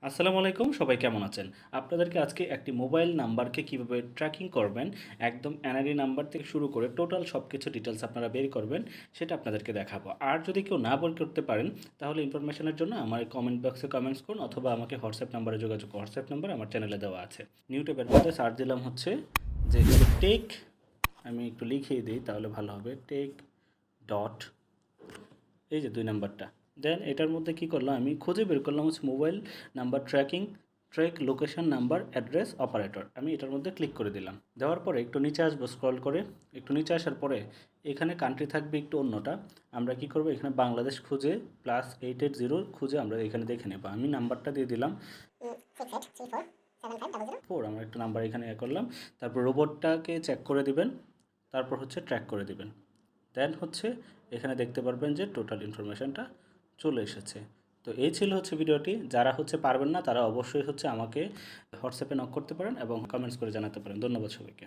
আসসালামু আলাইকুম, সবাই কেমন আছেন? আপনাদেরকে আজকে একটি মোবাইল নাম্বারকে কিভাবে ট্র্যাকিং করবেন, একদম এনআইডি নাম্বার থেকে শুরু করে টোটাল সবকিছু ডিটেইলস আপনারা বের করবেন, সেটা আপনাদেরকে দেখাবো। আর যদি কেউ না বের করতে পারেন, তাহলে ইনফরমেশনের জন্য আমার কমেন্ট বক্সে কমেন্টস করুন অথবা আমাকে হোয়াটসঅ্যাপ নাম্বারে যোগাযোগ করুন। হোয়াটসঅ্যাপ নাম্বার আমার চ্যানেলে দেওয়া আছে। ইউটিউবের মধ্যে সার্চ দিলাম হচ্ছে যে টেক, আমি একটু লিখিয়ে দিই তাহলে ভালো হবে। টেক ডট, এই যে ২ নাম্বারটা। দেন এটার মধ্যে কি করলাম, আমি খুঁজে বের করলাম হচ্ছে mobile number tracking, track location number address operator. আমি এটার মধ্যে ক্লিক করে দিলাম। দেওয়ার পরে একটু নিচে আসবো, স্ক্রল করে একটু নিচে আসার পরে এখানে কান্ট্রি থাকবে একটু অন্যটা। আমরা কি করব, এখানে বাংলাদেশ খুঁজে +880 খুঁজে আমরা এখানে দেখে নেব। আমি নাম্বারটা দিয়ে দিলাম 68347500। আমরা একটা নাম্বার এখানে করলাম। তারপর রোবটটাকে চেক করে দিবেন, তারপর হচ্ছে ট্র্যাক করে দিবেন। দেন হচ্ছে এখানে দেখতে পারবেন যে টোটাল ইনফরমেশনটা চলে এসেছে। তো এই ছিল হচ্ছে ভিডিওটি। যারা হচ্ছে পারবেন না তারা অবশ্যই হচ্ছে আমাকে হোয়াটসঅ্যাপে নক করতে পারেন এবং কমেন্টস করে জানাতে পারেন। ধন্যবাদ সবাইকে।